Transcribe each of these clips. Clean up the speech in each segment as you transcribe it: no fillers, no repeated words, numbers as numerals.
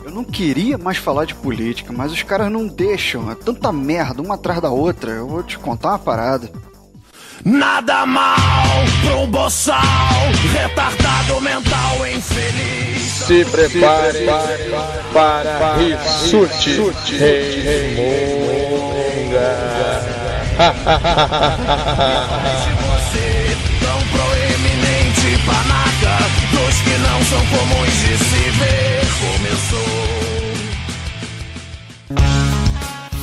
Eu não queria mais falar de política, mas os caras não deixam. É tanta merda, uma atrás da outra. Eu vou te contar uma parada. Nada mal pra um boçal, retardado mental infeliz. Se prepare para Rissuti Resmunga. Você, tão proeminente panaca, dos que não são comuns de se ver, começou.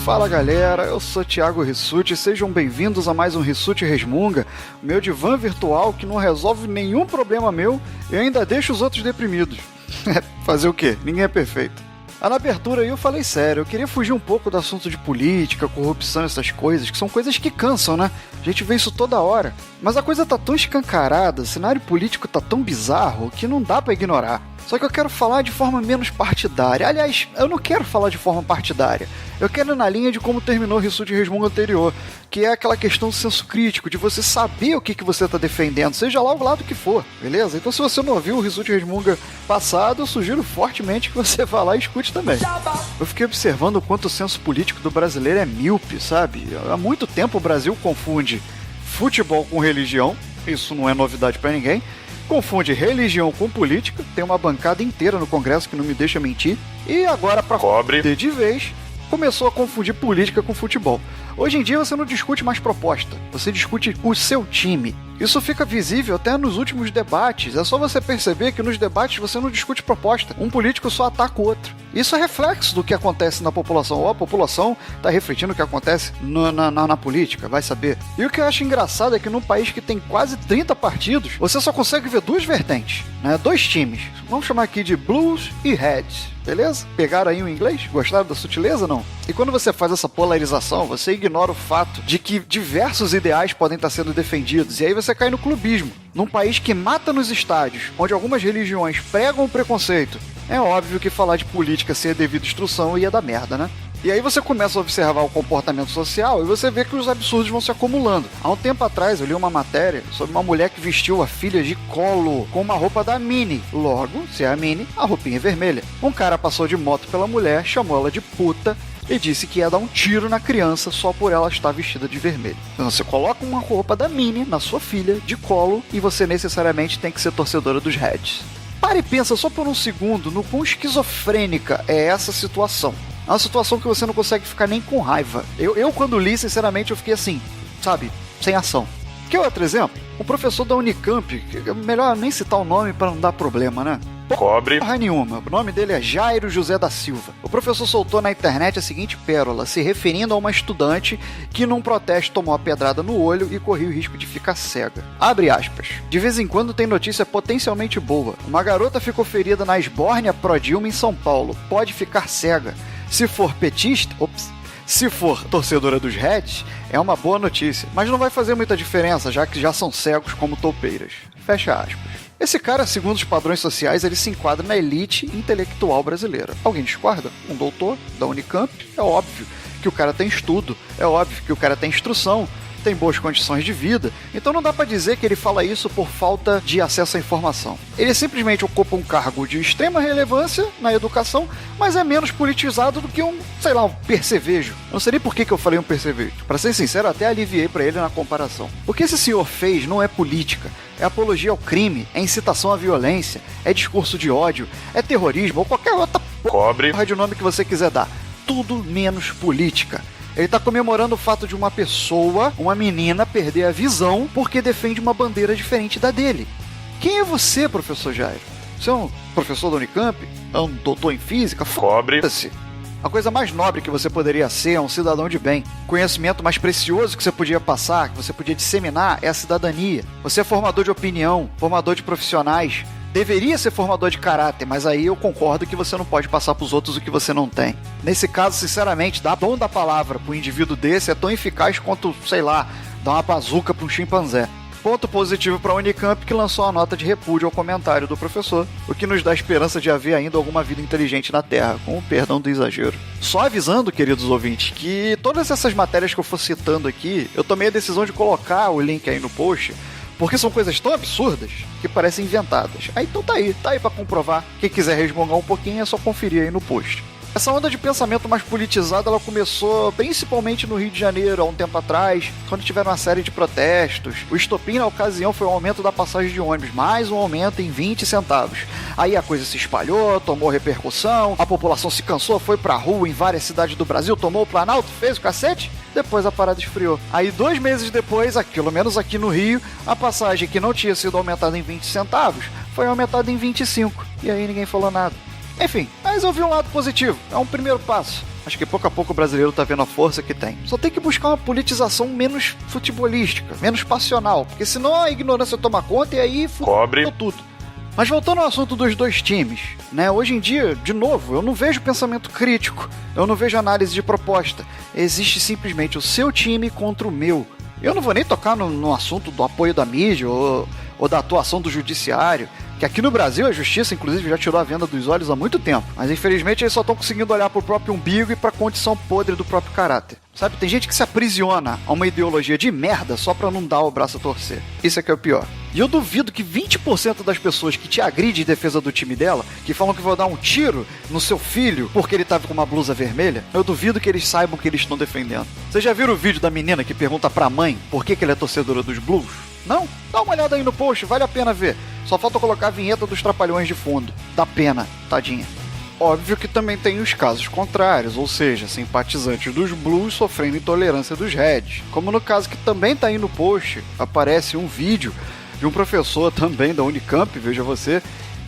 Fala galera, eu sou Thiago Rissuti, sejam bem-vindos a mais um Rissuti Resmunga, meu divã virtual que não resolve nenhum problema meu e ainda deixa os outros deprimidos. Fazer o quê? Ninguém é perfeito. Na abertura aí eu falei sério, eu queria fugir um pouco do assunto de política, corrupção, essas coisas, que são coisas que cansam, né? A gente vê isso toda hora. Mas a coisa tá tão escancarada, o cenário político tá tão bizarro que não dá pra ignorar. Só que eu quero falar de forma menos partidária. Aliás, eu não quero falar de forma partidária. Eu quero ir na linha de como terminou o Rissuti Resmunga anterior, que é aquela questão do senso crítico, de você saber o que você está defendendo, seja lá o lado que for, beleza? Então se você não ouviu o Rissuti Resmunga passado, eu sugiro fortemente que você vá lá e escute também. Eu fiquei observando o quanto o senso político do brasileiro é míope, sabe? Há muito tempo o Brasil confunde futebol com religião, isso não é novidade pra ninguém. Confunde religião com política, tem uma bancada inteira no Congresso que não me deixa mentir, e agora, pra cobre de vez, começou a confundir política com futebol. Hoje em dia você não discute mais proposta, você discute o seu time. Isso fica visível até nos últimos debates, é só você perceber que nos debates você não discute proposta, um político só ataca o outro. Isso é reflexo do que acontece na população, ou a população está refletindo o que acontece na política, vai saber. E o que eu acho engraçado é que num país que tem quase 30 partidos, você só consegue ver duas vertentes, né? Dois times, vamos chamar aqui de Blues e Reds, beleza? Pegaram aí o inglês? Gostaram da sutileza, não? E quando você faz essa polarização, você ignora o fato de que diversos ideais podem estar sendo defendidos, e aí você cai no clubismo. Num país que mata nos estádios, onde algumas religiões pregam o preconceito, é óbvio que falar de política sem a devida instrução ia dar merda, né? E aí você começa a observar o comportamento social e você vê que os absurdos vão se acumulando. Há um tempo atrás eu li uma matéria sobre uma mulher que vestiu a filha de colo com uma roupa da Minnie. Logo, se é a Minnie, a roupinha é vermelha. Um cara passou de moto pela mulher, chamou ela de puta e disse que ia dar um tiro na criança só por ela estar vestida de vermelho. Então você coloca uma roupa da Minnie na sua filha de colo e você necessariamente tem que ser torcedora dos Reds. Para e pensa só por um segundo no quão esquizofrênica é essa situação. É uma situação que você não consegue ficar nem com raiva. Eu quando li, sinceramente, eu fiquei assim, sabe, sem ação. Que outro exemplo? O professor da Unicamp, que é melhor nem citar o nome para não dar problema, né? Cobre. Porra nenhuma. O nome dele é Jairo José da Silva. O professor soltou na internet a seguinte pérola, se referindo a uma estudante que num protesto tomou a pedrada no olho e corria o risco de ficar cega. Abre aspas. De vez em quando tem notícia potencialmente boa. Uma garota ficou ferida na esbórnia Prodilma em São Paulo. Pode ficar cega. Se for petista... Se for torcedora dos Reds, é uma boa notícia, mas não vai fazer muita diferença, já que já são cegos como toupeiras. Fecha aspas. Esse cara, segundo os padrões sociais, ele se enquadra na elite intelectual brasileira. Alguém discorda? Um doutor da Unicamp? É óbvio que o cara tem estudo, é óbvio que o cara tem instrução, tem boas condições de vida, então não dá pra dizer que ele fala isso por falta de acesso à informação. Ele simplesmente ocupa um cargo de extrema relevância na educação, mas é menos politizado do que um percevejo. Não sei nem por que eu falei um percevejo. Pra ser sincero, até aliviei pra ele na comparação. O que esse senhor fez não é política, é apologia ao crime, é incitação à violência, é discurso de ódio, é terrorismo ou qualquer outra porra de nome que você quiser dar. Tudo menos política. Ele está comemorando o fato de uma pessoa, uma menina, perder a visão porque defende uma bandeira diferente da dele. Quem é você, professor Jairo? Você é um professor da Unicamp? É um doutor em física? Foda-se. A coisa mais nobre que você poderia ser é um cidadão de bem. O conhecimento mais precioso que você podia passar, que você podia disseminar, é a cidadania. Você é formador de opinião, formador de profissionais. Deveria ser formador de caráter, mas aí eu concordo que você não pode passar pros outros o que você não tem. Nesse caso, sinceramente, dar dom da palavra pro indivíduo desse é tão eficaz quanto, dar uma bazuca pra um chimpanzé. Ponto positivo para a Unicamp, que lançou uma nota de repúdio ao comentário do professor, o que nos dá esperança de haver ainda alguma vida inteligente na Terra, com o perdão do exagero. Só avisando, queridos ouvintes, que todas essas matérias que eu for citando aqui, eu tomei a decisão de colocar o link aí no post, Porque são coisas tão absurdas que parecem inventadas. Aí então tá aí pra comprovar. Quem quiser resmungar um pouquinho é só conferir aí no post. Essa onda de pensamento mais politizado, ela começou principalmente no Rio de Janeiro, há um tempo atrás, quando tiveram uma série de protestos. O estopim na ocasião foi o aumento da passagem de ônibus, mais um aumento em 20 centavos. Aí a coisa se espalhou, tomou repercussão, a população se cansou, foi pra rua em várias cidades do Brasil, tomou o Planalto, fez o cacete, depois a parada esfriou. Aí 2 meses depois, pelo menos aqui no Rio, a passagem que não tinha sido aumentada em 20 centavos, foi aumentada em 25. E aí ninguém falou nada. Enfim, mas eu vi um lado positivo, é um primeiro passo. Acho que pouco a pouco o brasileiro tá vendo a força que tem. Só tem que buscar uma politização menos futebolística, menos passional, porque senão a ignorância toma conta e aí cobre tudo. Mas voltando ao assunto dos dois times, né? Hoje em dia, de novo, eu não vejo pensamento crítico, eu não vejo análise de proposta. Existe simplesmente o seu time contra o meu. Eu não vou nem tocar no assunto do apoio da mídia ou da atuação do judiciário, que aqui no Brasil a justiça, inclusive, já tirou a venda dos olhos há muito tempo. Mas infelizmente eles só estão conseguindo olhar pro próprio umbigo e pra condição podre do próprio caráter. Sabe, tem gente que se aprisiona a uma ideologia de merda só pra não dar o braço a torcer. Isso é que é o pior. E eu duvido que 20% das pessoas que te agridem em defesa do time dela, que falam que vão dar um tiro no seu filho porque ele tava com uma blusa vermelha, eu duvido que eles saibam que eles estão defendendo. Vocês já viram o vídeo da menina que pergunta pra mãe por que ele é torcedora dos Blues? Não? Dá uma olhada aí no post, vale a pena ver. Só falta colocar a vinheta dos Trapalhões de fundo. Dá pena, tadinha. Óbvio que também tem os casos contrários, ou seja, simpatizantes dos Blues sofrendo intolerância dos Reds. Como no caso que também tá aí no post, aparece um vídeo de um professor também da Unicamp, veja você,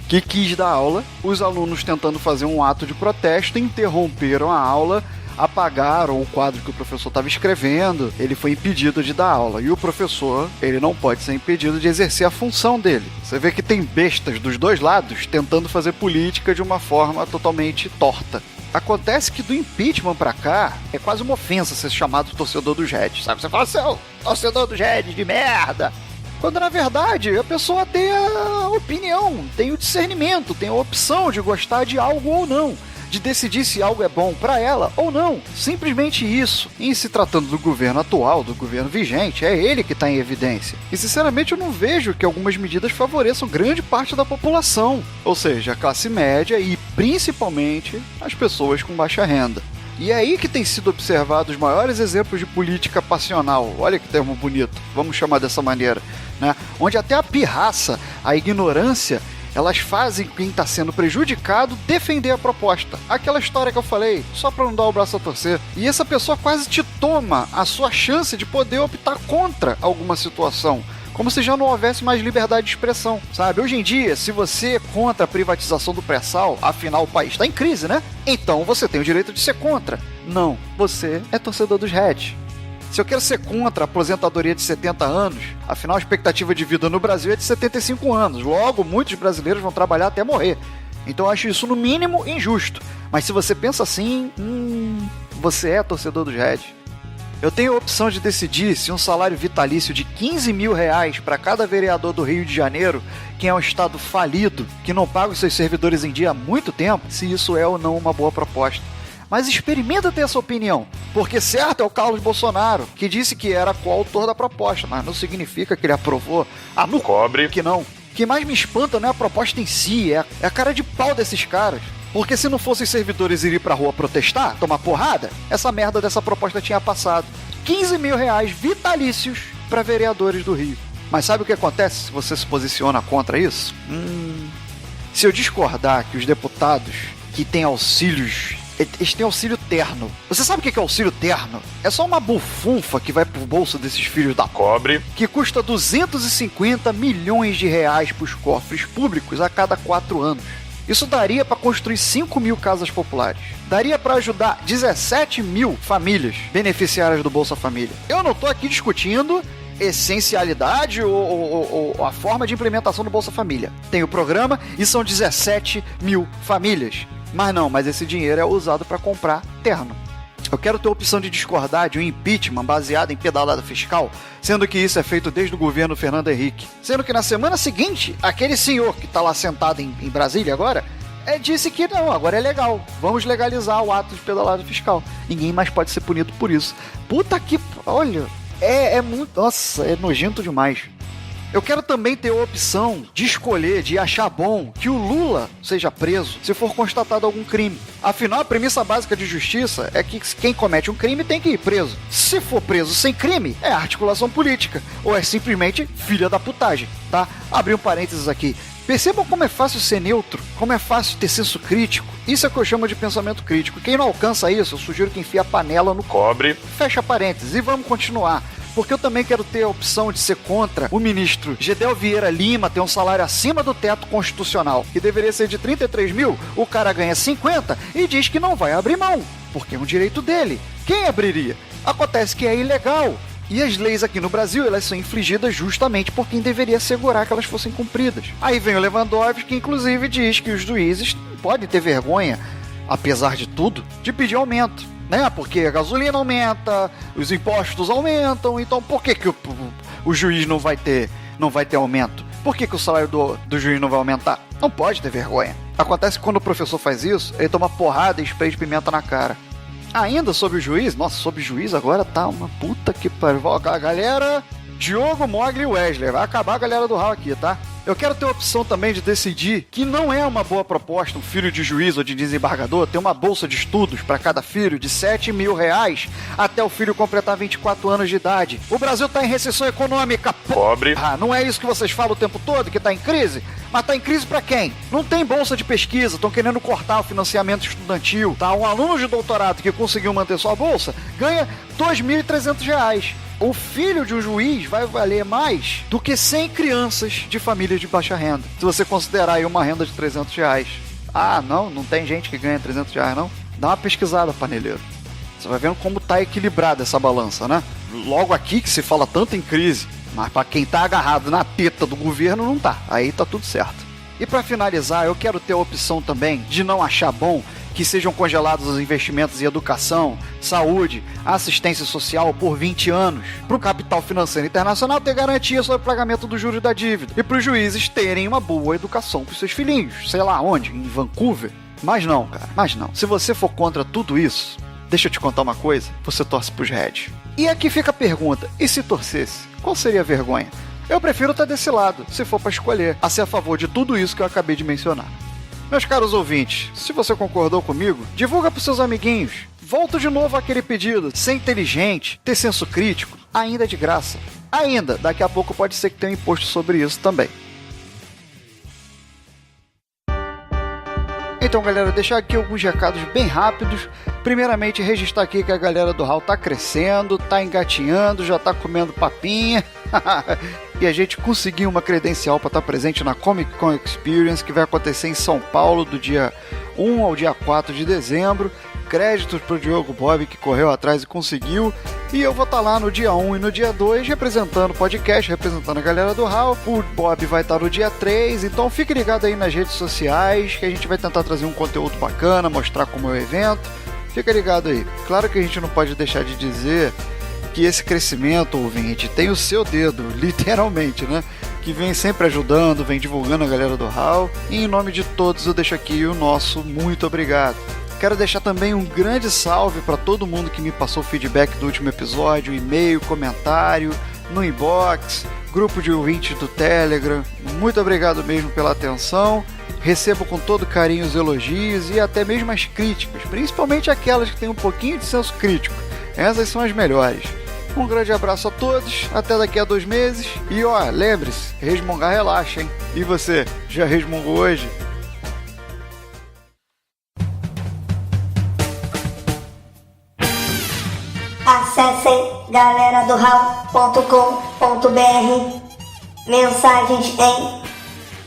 que quis dar aula, os alunos tentando fazer um ato de protesto, interromperam a aula, apagaram o quadro que o professor estava escrevendo, ele foi impedido de dar aula. E o professor, ele não pode ser impedido de exercer a função dele. Você vê que tem bestas dos dois lados tentando fazer política de uma forma totalmente torta. Acontece que do impeachment pra cá, é quase uma ofensa ser chamado torcedor dos Reds, sabe? Você fala, seu torcedor dos Reds de merda! Quando na verdade a pessoa tem a opinião, tem o discernimento, tem a opção de gostar de algo ou não, de decidir se algo é bom pra ela ou não. Simplesmente isso. E se tratando do governo atual, do governo vigente, é ele que está em evidência. E sinceramente eu não vejo que algumas medidas favoreçam grande parte da população, ou seja, a classe média e principalmente as pessoas com baixa renda. E é aí que tem sido observados os maiores exemplos de política passional. Olha que termo bonito, vamos chamar dessa maneira, né? Onde até a pirraça, a ignorância, elas fazem quem está sendo prejudicado defender a proposta. Aquela história que eu falei, só para não dar o braço a torcer. E essa pessoa quase te toma a sua chance de poder optar contra alguma situação. Como se já não houvesse mais liberdade de expressão, sabe? Hoje em dia, se você é contra a privatização do pré-sal, afinal o país está em crise, né? Então você tem o direito de ser contra. Não, você é torcedor dos Reds. Se eu quero ser contra a aposentadoria de 70 anos, afinal a expectativa de vida no Brasil é de 75 anos. Logo, muitos brasileiros vão trabalhar até morrer. Então eu acho isso no mínimo injusto. Mas se você pensa assim, você é torcedor dos Reds. Eu tenho a opção de decidir se um salário vitalício de R$15 mil para cada vereador do Rio de Janeiro, que é um estado falido, que não paga os seus servidores em dia há muito tempo, se isso é ou não uma boa proposta. Mas experimenta ter essa opinião, porque certo é o Carlos Bolsonaro, que disse que era coautor da proposta, mas não significa que ele aprovou. No cobre que não. O que mais me espanta não é a proposta em si, é a cara de pau desses caras. Porque se não fossem servidores irem pra rua protestar, tomar porrada, essa merda dessa proposta tinha passado. R$15 mil vitalícios para vereadores do Rio. Mas sabe o que acontece se você se posiciona contra isso? Se eu discordar que os deputados que têm auxílios, eles têm auxílio terno. Você sabe o que é auxílio terno? É só uma bufunfa que vai pro bolso desses filhos da cobre, que custa R$250 milhões pros cofres públicos a cada 4 anos. Isso daria para construir 5 mil casas populares. Daria para ajudar 17 mil famílias beneficiárias do Bolsa Família. Eu não tô aqui discutindo essencialidade ou a forma de implementação do Bolsa Família. Tem o programa e são 17 mil famílias. Mas esse dinheiro é usado para comprar terno. Eu quero ter a opção de discordar de um impeachment baseado em pedalada fiscal, sendo que isso é feito desde o governo Fernando Henrique. Sendo que na semana seguinte, aquele senhor que está lá sentado em Brasília agora, disse que não, agora é legal. Vamos legalizar o ato de pedalada fiscal. Ninguém mais pode ser punido por isso. Puta que... Olha, é muito... Nossa, é nojento demais. Eu quero também ter a opção de escolher, de achar bom que o Lula seja preso se for constatado algum crime. Afinal, a premissa básica de justiça é que quem comete um crime tem que ir preso. Se for preso sem crime, é articulação política, ou é simplesmente filha da putagem, tá? Abri um parênteses aqui. Percebam como é fácil ser neutro, como é fácil ter senso crítico. Isso é o que eu chamo de pensamento crítico. Quem não alcança isso, eu sugiro que enfie a panela no cobre. Fecha parênteses e vamos continuar. Porque eu também quero ter a opção de ser contra o ministro Gedel Vieira Lima ter um salário acima do teto constitucional, que deveria ser de 33 mil, o cara ganha 50 e diz que não vai abrir mão, porque é um direito dele. Quem abriria? Acontece que é ilegal. E as leis aqui no Brasil, elas são infligidas justamente por quem deveria assegurar que elas fossem cumpridas. Aí vem o Lewandowski, que inclusive diz que os juízes podem ter vergonha, apesar de tudo, de pedir aumento, né? Porque a gasolina aumenta, os impostos aumentam, então por que o juiz não vai ter aumento? Por que o salário do juiz não vai aumentar? Não pode ter vergonha. Acontece que quando o professor faz isso, ele toma porrada e spray de pimenta na cara. Ainda sobre o juiz, nossa, sobre o juiz agora tá uma puta que pariu. A galera, Diogo, Mogli e Wesley, vai acabar a galera do Hall aqui, tá? Eu quero ter a opção também de decidir que não é uma boa proposta um filho de juiz ou de desembargador ter uma bolsa de estudos para cada filho de R$7 mil até o filho completar 24 anos de idade. O Brasil tá em recessão econômica. Pobre. Ah, não é isso que vocês falam o tempo todo, que tá em crise? Mas tá em crise pra quem? Não tem bolsa de pesquisa, estão querendo cortar o financiamento estudantil, tá? Um aluno de doutorado que conseguiu manter sua bolsa ganha R$2.300. O filho de um juiz vai valer mais do que 100 crianças de família de baixa renda. Se você considerar aí uma renda de R$300. Ah, não tem gente que ganha R$300, não? Dá uma pesquisada, paneleiro. Você vai vendo como tá equilibrada essa balança, né? Logo aqui que se fala tanto em crise, mas pra quem tá agarrado na teta do governo não tá. Aí tá tudo certo. E pra finalizar, eu quero ter a opção também de não achar bom que sejam congelados os investimentos em educação, saúde, assistência social por 20 anos, para o capital financeiro internacional ter garantia sobre o pagamento dos juros da dívida e para os juízes terem uma boa educação para os seus filhinhos, sei lá onde, em Vancouver. Mas não, cara, mas não. Se você for contra tudo isso, deixa eu te contar uma coisa, você torce pros Reds. E aqui fica a pergunta, e se torcesse, qual seria a vergonha? Eu prefiro estar desse lado, se for para escolher, a ser a favor de tudo isso que eu acabei de mencionar. Meus caros ouvintes, se você concordou comigo, divulga pros seus amiguinhos. Volto de novo àquele pedido, ser inteligente, ter senso crítico, ainda é de graça. Ainda, daqui a pouco pode ser que tenha um imposto sobre isso também. Então, galera, deixar aqui alguns recados bem rápidos. Primeiramente, registrar aqui que a galera do Hall tá crescendo, tá engatinhando, já tá comendo papinha. E a gente conseguiu uma credencial para estar presente na Comic Con Experience, que vai acontecer em São Paulo do dia 1 ao dia 4 de dezembro. Créditos pro Diogo Bob, que correu atrás e conseguiu. E eu vou estar lá no dia 1 e no dia 2 representando o podcast, representando a galera do Hall. O Bob vai estar no dia 3, então fique ligado aí nas redes sociais, que a gente vai tentar trazer um conteúdo bacana, mostrar como é o evento. Fica ligado aí. Claro que a gente não pode deixar de dizer que esse crescimento, ouvinte, tem o seu dedo, literalmente, né? Que vem sempre ajudando, vem divulgando a galera do Hall. E em nome de todos eu deixo aqui o nosso muito obrigado. Quero deixar também um grande salve para todo mundo que me passou feedback do último episódio, e-mail, comentário, no inbox, grupo de ouvintes do Telegram. Muito obrigado mesmo pela atenção. Recebo com todo carinho os elogios e até mesmo as críticas, principalmente aquelas que têm um pouquinho de senso crítico. Essas são as melhores. Um grande abraço a todos, até daqui a 2 meses. E ó, lembre-se, resmungar relaxa, hein? E você, já resmungou hoje? Acessem galeradohall.com.br. Mensagens em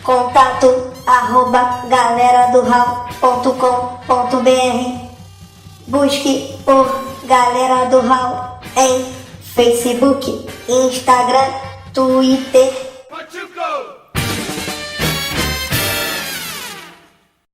contato@galeradohall.com.br. Busque por Galera do Hall em Facebook, Instagram, Twitter